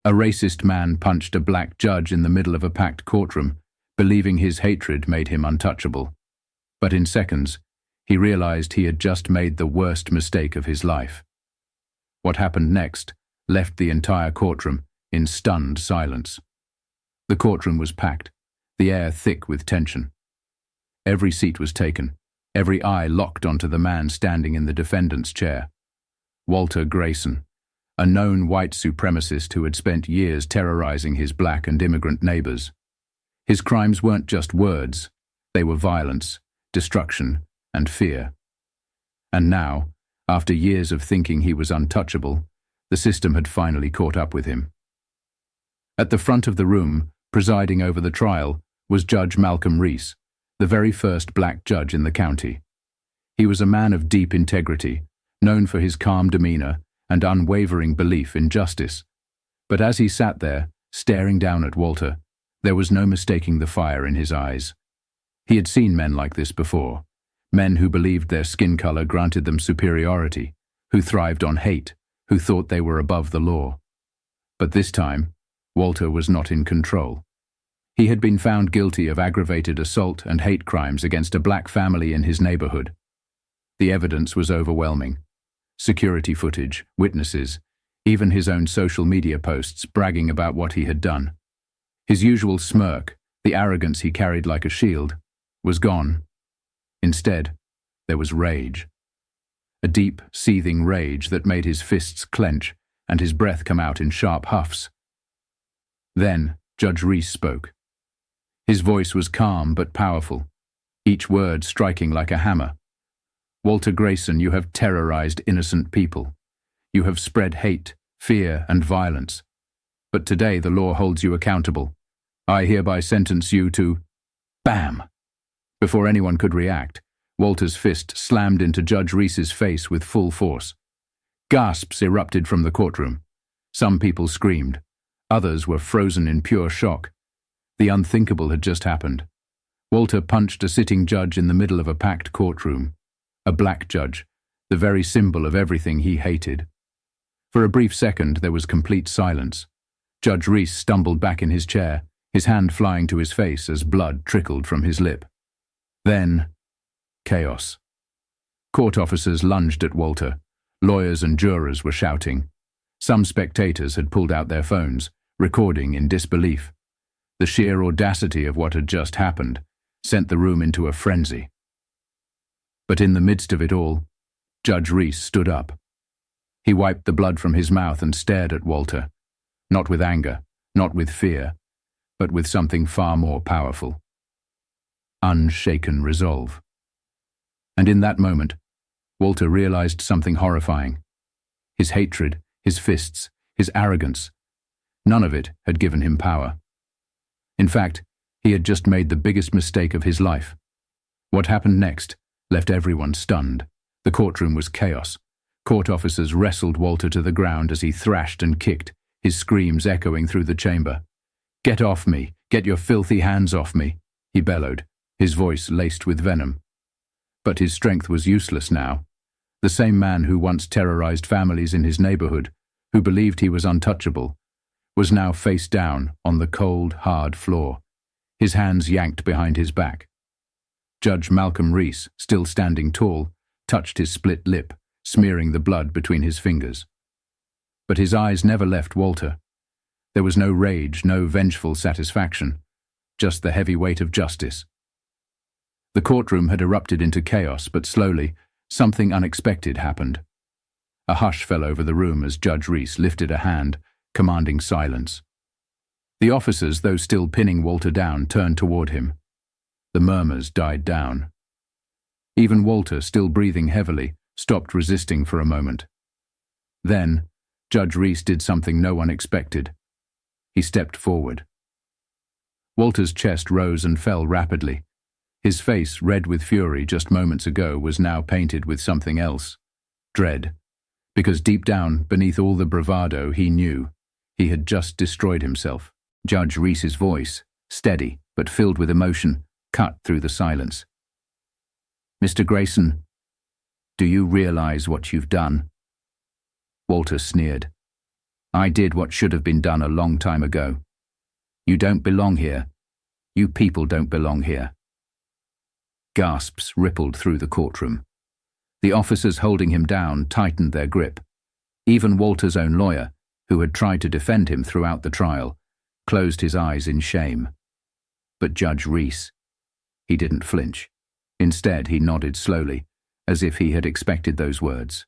A racist man punched a black judge in the middle of a packed courtroom, believing his hatred made him untouchable. But in seconds, he realized he had just made the worst mistake of his life. What happened next left the entire courtroom in stunned silence. The courtroom was packed, the air thick with tension. Every seat was taken, every eye locked onto the man standing in the defendant's chair. Walter Grayson, a known white supremacist who had spent years terrorizing his black and immigrant neighbors. His crimes weren't just words, they were violence, destruction, and fear. And now, after years of thinking he was untouchable, the system had finally caught up with him. At the front of the room, presiding over the trial, was Judge Malcolm Reese, the very first black judge in the county. He was a man of deep integrity, known for his calm demeanor and unwavering belief in justice. But as he sat there, staring down at Walter, there was no mistaking the fire in his eyes. He had seen men like this before, men who believed their skin color granted them superiority, who thrived on hate, who thought they were above the law. But this time, Walter was not in control. He had been found guilty of aggravated assault and hate crimes against a black family in his neighborhood. The evidence was overwhelming. Security footage, witnesses, even his own social media posts bragging about what he had done. His usual smirk, the arrogance he carried like a shield, was gone. Instead, there was rage. A deep, seething rage that made his fists clench and his breath come out in sharp huffs. Then, Judge Reese spoke. His voice was calm but powerful, each word striking like a hammer. Walter Grayson, you have terrorized innocent people. You have spread hate, fear, and violence. But today the law holds you accountable. I hereby sentence you to... Bam! Before anyone could react, Walter's fist slammed into Judge Reese's face with full force. Gasps erupted from the courtroom. Some people screamed. Others were frozen in pure shock. The unthinkable had just happened. Walter punched a sitting judge in the middle of a packed courtroom. A black judge, the very symbol of everything he hated. For a brief second, there was complete silence. Judge Reese stumbled back in his chair, his hand flying to his face as blood trickled from his lip. Then, chaos. Court officers lunged at Walter. Lawyers and jurors were shouting. Some spectators had pulled out their phones, recording in disbelief. The sheer audacity of what had just happened sent the room into a frenzy. But in the midst of it all, Judge Reese stood up. He wiped the blood from his mouth and stared at Walter, not with anger, not with fear, but with something far more powerful. Unshaken resolve. And in that moment, Walter realized something horrifying. His hatred, his fists, his arrogance, none of it had given him power. In fact, he had just made the biggest mistake of his life. What happened next left everyone stunned. The courtroom was chaos. Court officers wrestled Walter to the ground as he thrashed and kicked, his screams echoing through the chamber. "Get off me! Get your filthy hands off me!" he bellowed, his voice laced with venom. But his strength was useless now. The same man who once terrorized families in his neighborhood, who believed he was untouchable, was now face down on the cold, hard floor, his hands yanked behind his back. Judge Malcolm Reese, still standing tall, touched his split lip, smearing the blood between his fingers. But his eyes never left Walter. There was no rage, no vengeful satisfaction, just the heavy weight of justice. The courtroom had erupted into chaos, but slowly, something unexpected happened. A hush fell over the room as Judge Reese lifted a hand, commanding silence. The officers, though still pinning Walter down, turned toward him. The murmurs died down. Even Walter, still breathing heavily, stopped resisting for a moment. Then, Judge Reese did something no one expected. He stepped forward. Walter's chest rose and fell rapidly. His face, red with fury just moments ago, was now painted with something else. Dread. Because deep down, beneath all the bravado, he knew he had just destroyed himself. Judge Reese's voice, steady but filled with emotion, cut through the silence. "Mr. Grayson, do you realize what you've done?" Walter sneered. I did what should have been done a long time ago. You don't belong here. You people don't belong here." Gasps rippled through the courtroom. The officers holding him down tightened their grip. Even Walter's own lawyer, who had tried to defend him throughout the trial, closed his eyes in shame. But Judge Reese, he didn't flinch. Instead, he nodded slowly, as if he had expected those words.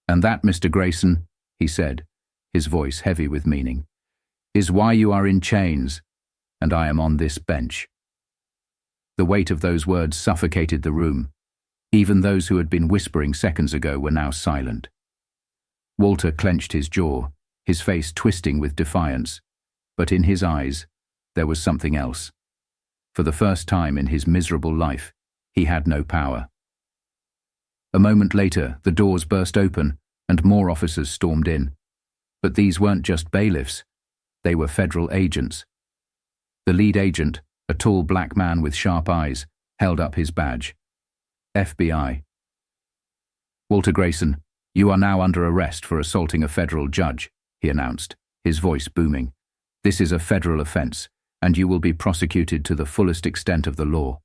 "And that, Mr. Grayson," he said, his voice heavy with meaning, "is why you are in chains, and I am on this bench." The weight of those words suffocated the room. Even those who had been whispering seconds ago were now silent. Walter clenched his jaw, his face twisting with defiance, but in his eyes there was something else. For the first time in his miserable life, he had no power. A moment later, the doors burst open and more officers stormed in. But these weren't just bailiffs, they were federal agents. The lead agent, a tall black man with sharp eyes, held up his badge. FBI. "Walter Grayson, you are now under arrest for assaulting a federal judge," he announced, his voice booming. "This is a federal offense, and you will be prosecuted to the fullest extent of the law."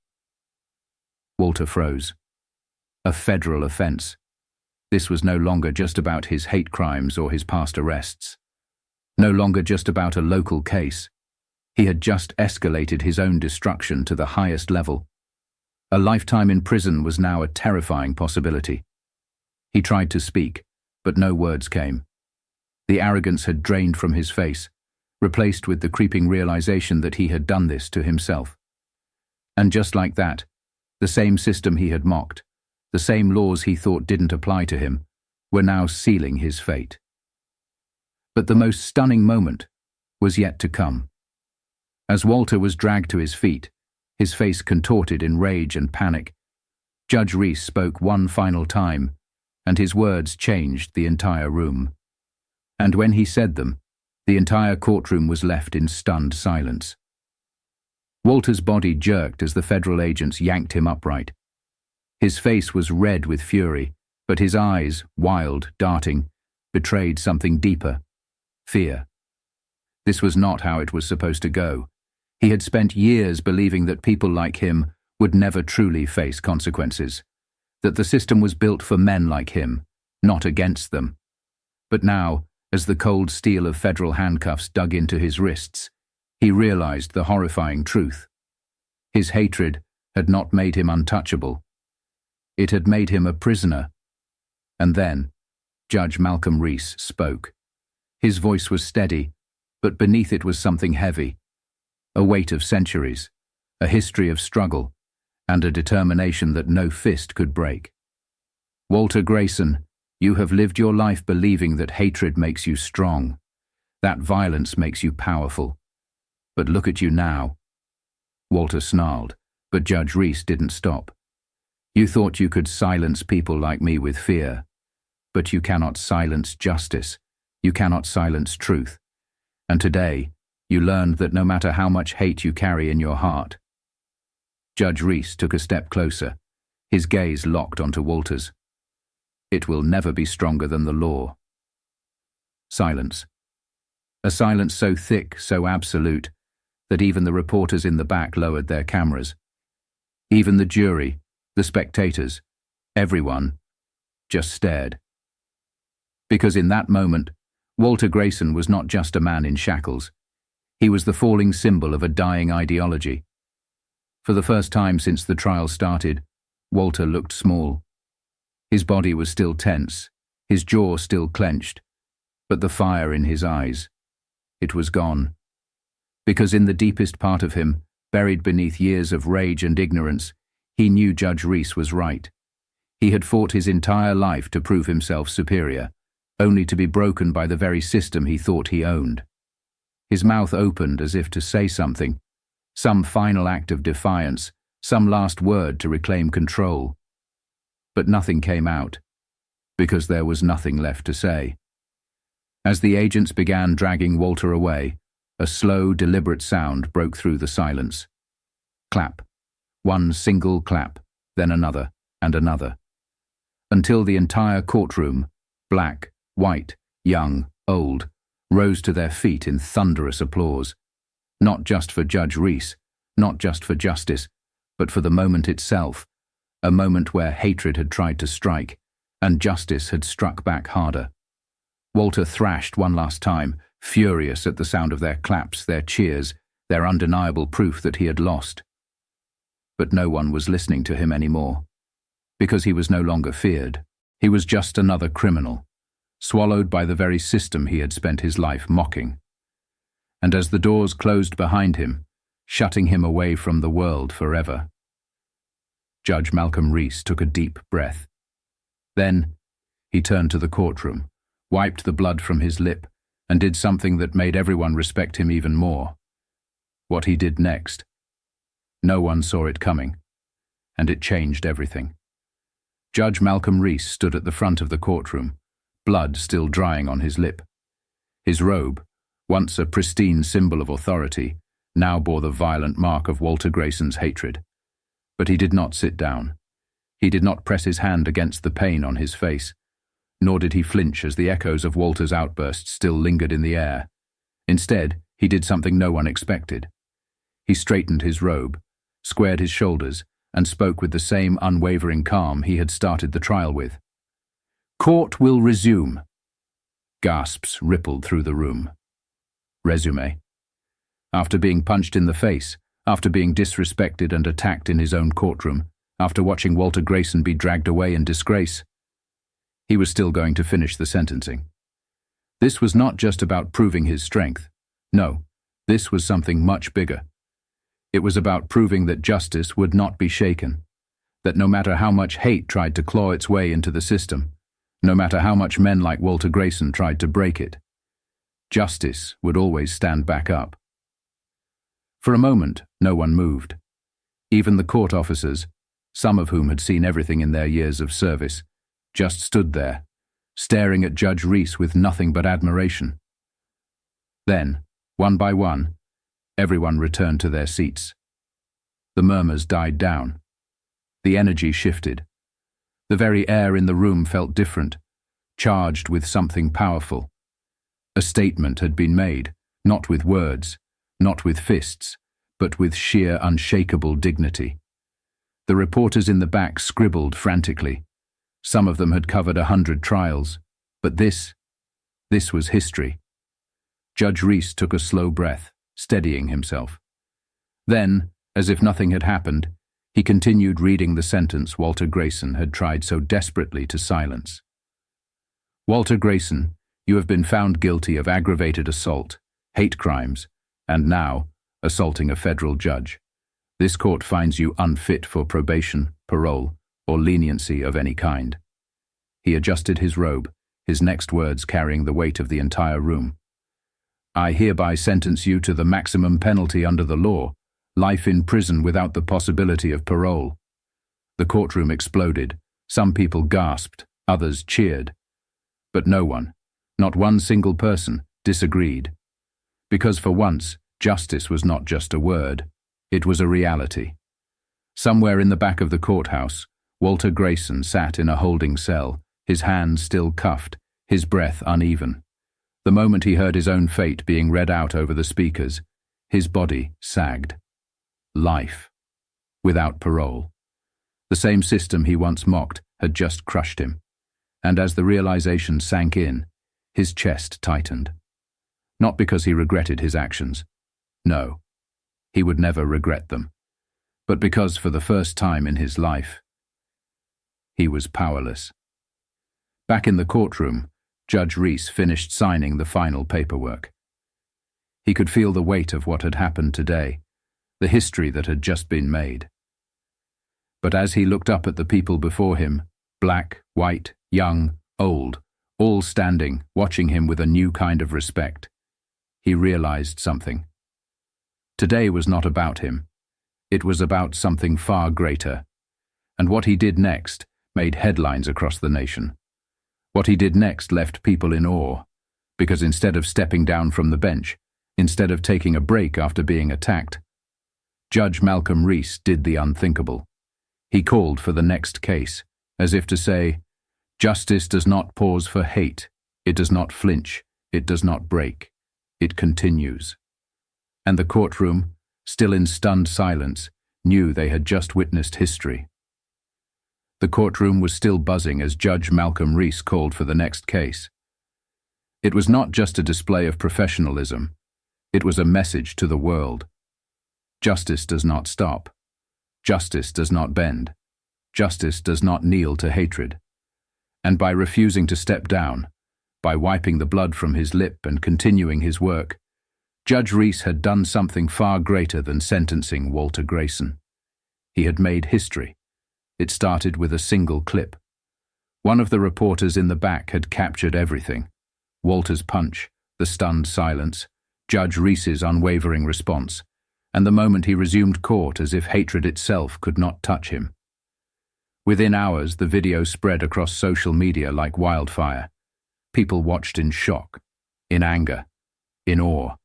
Walter froze. A federal offense. This was no longer just about his hate crimes or his past arrests. No longer just about a local case. He had just escalated his own destruction to the highest level. A lifetime in prison was now a terrifying possibility. He tried to speak, but no words came. The arrogance had drained from his face, replaced with the creeping realization that he had done this to himself. And just like that, the same system he had mocked, the same laws he thought didn't apply to him, were now sealing his fate. But the most stunning moment was yet to come. As Walter was dragged to his feet, his face contorted in rage and panic, Judge Reese spoke one final time, and his words changed the entire room. And when he said them, the entire courtroom was left in stunned silence. Walter's body jerked as the federal agents yanked him upright. His face was red with fury, but his eyes, wild, darting, betrayed something deeper: fear. This was not how it was supposed to go. He had spent years believing that people like him would never truly face consequences, that the system was built for men like him, not against them. But now, as the cold steel of federal handcuffs dug into his wrists, he realized the horrifying truth. His hatred had not made him untouchable. It had made him a prisoner. And then, Judge Malcolm Reese spoke. His voice was steady, but beneath it was something heavy. A weight of centuries, a history of struggle, and a determination that no fist could break. "Walter Grayson, you have lived your life believing that hatred makes you strong, that violence makes you powerful. But look at you now." Walter snarled, but Judge Reese didn't stop. "You thought you could silence people like me with fear, but you cannot silence justice. You cannot silence truth. And today, you learned that no matter how much hate you carry in your heart." Judge Reese took a step closer, his gaze locked onto Walter's. "It will never be stronger than the law." Silence. A silence so thick, so absolute, that even the reporters in the back lowered their cameras. Even the jury, the spectators, everyone, just stared. Because in that moment, Walter Grayson was not just a man in shackles. He was the falling symbol of a dying ideology. For the first time since the trial started, Walter looked small. His body was still tense, his jaw still clenched, but the fire in his eyes, it was gone. Because in the deepest part of him, buried beneath years of rage and ignorance, he knew Judge Reese was right. He had fought his entire life to prove himself superior, only to be broken by the very system he thought he owned. His mouth opened as if to say something, some final act of defiance, some last word to reclaim control. But nothing came out, because there was nothing left to say. As the agents began dragging Walter away, a slow, deliberate sound broke through the silence. Clap. One single clap, then another, and another. Until the entire courtroom, black, white, young, old, rose to their feet in thunderous applause. Not just for Judge Reese, not just for justice, but for the moment itself, a moment where hatred had tried to strike, and justice had struck back harder. Walter thrashed one last time, furious at the sound of their claps, their cheers, their undeniable proof that he had lost. But no one was listening to him anymore, because he was no longer feared. He was just another criminal, swallowed by the very system he had spent his life mocking. And as the doors closed behind him, shutting him away from the world forever, Judge Malcolm Reese took a deep breath. Then he turned to the courtroom, wiped the blood from his lip, and did something that made everyone respect him even more. What he did next. No one saw it coming, and it changed everything. Judge Malcolm Reese stood at the front of the courtroom, blood still drying on his lip. His robe, once a pristine symbol of authority, now bore the violent mark of Walter Grayson's hatred. But he did not sit down. He did not press his hand against the pain on his face, nor did he flinch as the echoes of Walter's outburst still lingered in the air. Instead, he did something no one expected. He straightened his robe, squared his shoulders, and spoke with the same unwavering calm he had started the trial with. "Court will resume." Gasps rippled through the room. Resume. After being punched in the face, after being disrespected and attacked in his own courtroom, after watching Walter Grayson be dragged away in disgrace, he was still going to finish the sentencing. This was not just about proving his strength. No, this was something much bigger. It was about proving that justice would not be shaken, that no matter how much hate tried to claw its way into the system, no matter how much men like Walter Grayson tried to break it, justice would always stand back up. For a moment, no one moved. Even the court officers, some of whom had seen everything in their years of service, just stood there, staring at Judge Reese with nothing but admiration. Then, one by one, everyone returned to their seats. The murmurs died down. The energy shifted. The very air in the room felt different, charged with something powerful. A statement had been made, not with words, not with fists, but with sheer unshakable dignity. The reporters in the back scribbled frantically. Some of them had covered 100 trials, but this was history. Judge Reese took a slow breath, steadying himself. Then, as if nothing had happened, he continued reading the sentence Walter Grayson had tried so desperately to silence. "Walter Grayson, you have been found guilty of aggravated assault, hate crimes, and now, assaulting a federal judge. This court finds you unfit for probation, parole, or leniency of any kind." He adjusted his robe, his next words carrying the weight of the entire room. "I hereby sentence you to the maximum penalty under the law, life in prison without the possibility of parole." The courtroom exploded. Some people gasped, others cheered. But no one, not one single person, disagreed. Because for once, justice was not just a word, it was a reality. Somewhere in the back of the courthouse, Walter Grayson sat in a holding cell, his hands still cuffed, his breath uneven. The moment he heard his own fate being read out over the speakers, his body sagged. Life. Without parole. The same system he once mocked had just crushed him. And as the realization sank in, his chest tightened. Not because he regretted his actions. No, he would never regret them. But because for the first time in his life, he was powerless. Back in the courtroom, Judge Reese finished signing the final paperwork. He could feel the weight of what had happened today, the history that had just been made. But as he looked up at the people before him, black, white, young, old, all standing, watching him with a new kind of respect, he realized something. Today was not about him. It was about something far greater. And what he did next made headlines across the nation. What he did next left people in awe, because instead of stepping down from the bench, instead of taking a break after being attacked, Judge Malcolm Reese did the unthinkable. He called for the next case, as if to say, "Justice does not pause for hate, it does not flinch, It does not break. It continues. And the courtroom, still in stunned silence, knew they had just witnessed history. The courtroom was still buzzing as Judge Malcolm Reese called for the next case. It was not just a display of professionalism. It was a message to the world. Justice does not stop. Justice does not bend. Justice does not kneel to hatred. And by refusing to step down, by wiping the blood from his lip and continuing his work, Judge Reese had done something far greater than sentencing Walter Grayson. He had made history. It started with a single clip. One of the reporters in the back had captured everything. Walter's punch, the stunned silence, Judge Reese's unwavering response, and the moment he resumed court as if hatred itself could not touch him. Within hours, the video spread across social media like wildfire. People watched in shock, in anger, in awe.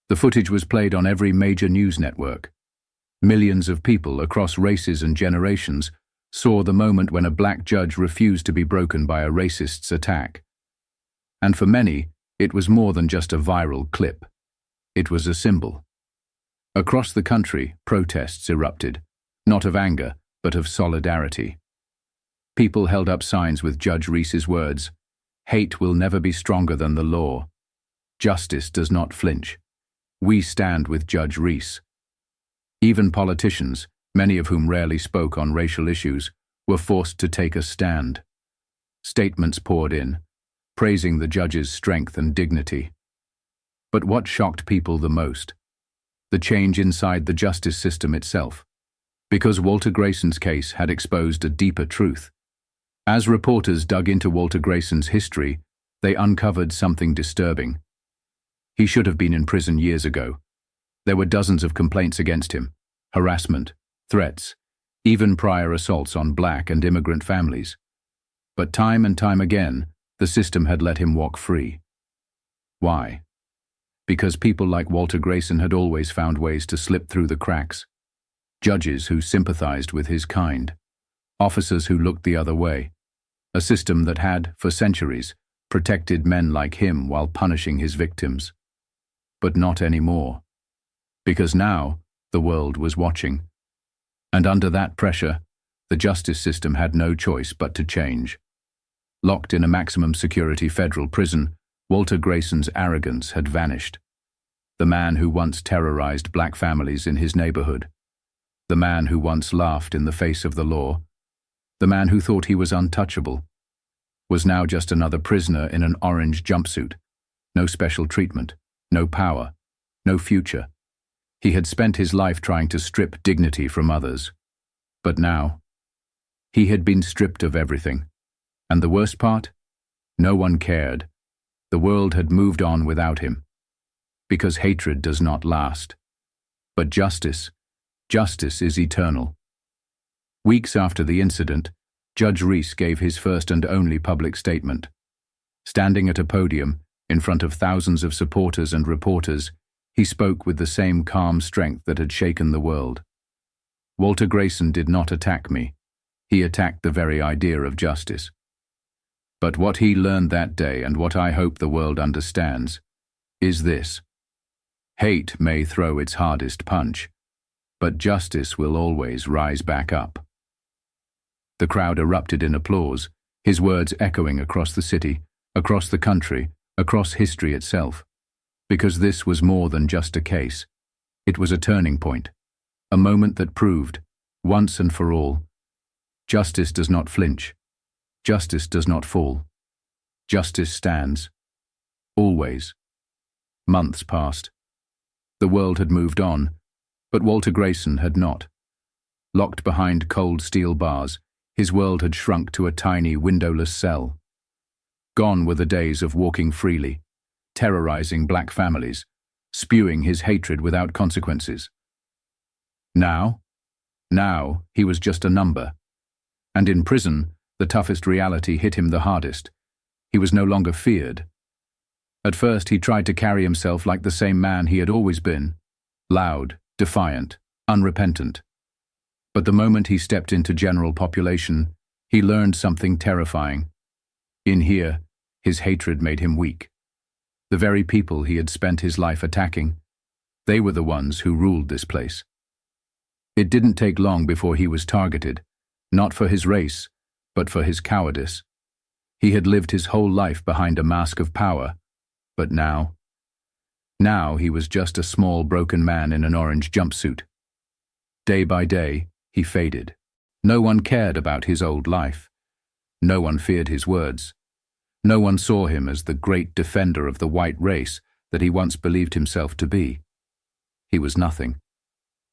The footage was played on every major news network. Millions of people across races and generations saw the moment when a black judge refused to be broken by a racist's attack. And for many, it was more than just a viral clip. It was a symbol. Across the country, protests erupted, not of anger, but of solidarity. People held up signs with Judge Reese's words, "Hate will never be stronger than the law. Justice does not flinch. We stand with Judge Reese." Even politicians, many of whom rarely spoke on racial issues, were forced to take a stand. Statements poured in, praising the judge's strength and dignity. But what shocked people the most? The change inside the justice system itself. Because Walter Grayson's case had exposed a deeper truth. As reporters dug into Walter Grayson's history, they uncovered something disturbing. He should have been in prison years ago. There were dozens of complaints against him, harassment, threats, even prior assaults on black and immigrant families. But time and time again, the system had let him walk free. Why? Because people like Walter Grayson had always found ways to slip through the cracks. Judges who sympathized with his kind. Officers who looked the other way. A system that had, for centuries, protected men like him while punishing his victims. But not anymore. Because now, the world was watching. And under that pressure, the justice system had no choice but to change. Locked in a maximum security federal prison, Walter Grayson's arrogance had vanished. The man who once terrorized black families in his neighborhood. The man who once laughed in the face of the law. The man who thought he was untouchable. Was now just another prisoner in an orange jumpsuit. No special treatment, no power, no future. He had spent his life trying to strip dignity from others. But now, he had been stripped of everything. And the worst part? No one cared. The world had moved on without him. Because hatred does not last. But justice is eternal. Weeks after the incident, Judge Reese gave his first and only public statement. Standing at a podium, in front of thousands of supporters and reporters, he spoke with the same calm strength that had shaken the world. Walter Grayson did not attack me. He attacked the very idea of justice. But what he learned that day, and what I hope the world understands, is this. Hate may throw its hardest punch, but justice will always rise back up. The crowd erupted in applause, his words echoing across the city, across the country, across history itself. Because this was more than just a case. It was a turning point, a moment that proved, once and for all, justice does not flinch, justice does not fall, justice stands, always. Months passed. The world had moved on, but Walter Grayson had not. Locked behind cold steel bars, his world had shrunk to a tiny windowless cell. Gone were the days of walking freely, terrorizing black families, spewing his hatred without consequences. Now he was just a number. And in prison, the toughest reality hit him the hardest. He was no longer feared. At first, he tried to carry himself like the same man he had always been, loud, defiant, unrepentant. But the moment he stepped into general population, he learned something terrifying. In here, his hatred made him weak, the very people he had spent his life attacking. They were the ones who ruled this place. It didn't take long before he was targeted, not for his race, but for his cowardice. He had lived his whole life behind a mask of power, but now he was just a small broken man in an orange jumpsuit. Day by day, he faded. No one cared about his old life. No one feared his words. No one saw him as the great defender of the white race that he once believed himself to be. He was nothing,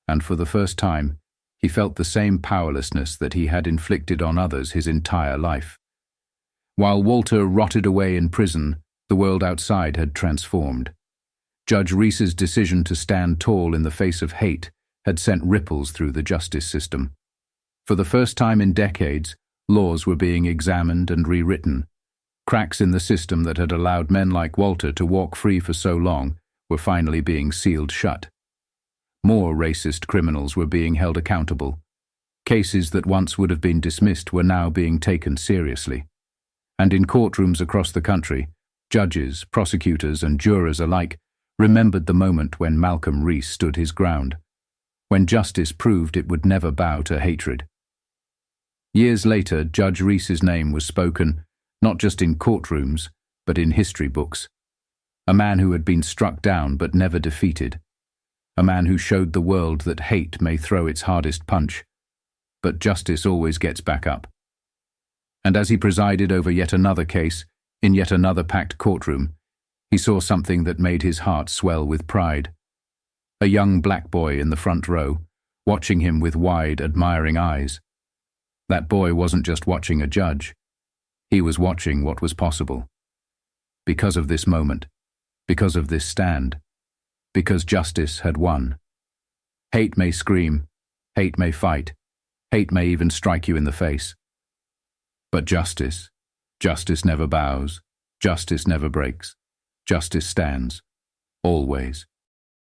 and for the first time, he felt the same powerlessness that he had inflicted on others his entire life. While Walter rotted away in prison, the world outside had transformed. Judge Reese's decision to stand tall in the face of hate had sent ripples through the justice system. For the first time in decades, laws were being examined and rewritten. Cracks in the system that had allowed men like Walter to walk free for so long were finally being sealed shut. More racist criminals were being held accountable. Cases that once would have been dismissed were now being taken seriously. And in courtrooms across the country, judges, prosecutors, and jurors alike remembered the moment when Malcolm Reese stood his ground, when justice proved it would never bow to hatred. Years later, Judge Reese's name was spoken not just in courtrooms, but in history books. A man who had been struck down but never defeated. A man who showed the world that hate may throw its hardest punch, but justice always gets back up. And as he presided over yet another case, in yet another packed courtroom, he saw something that made his heart swell with pride. A young black boy in the front row, watching him with wide, admiring eyes. That boy wasn't just watching a judge. He was watching what was possible. Because of this moment, because of this stand, because justice had won. Hate may scream, hate may fight, hate may even strike you in the face. But justice never bows, justice never breaks, justice stands, always.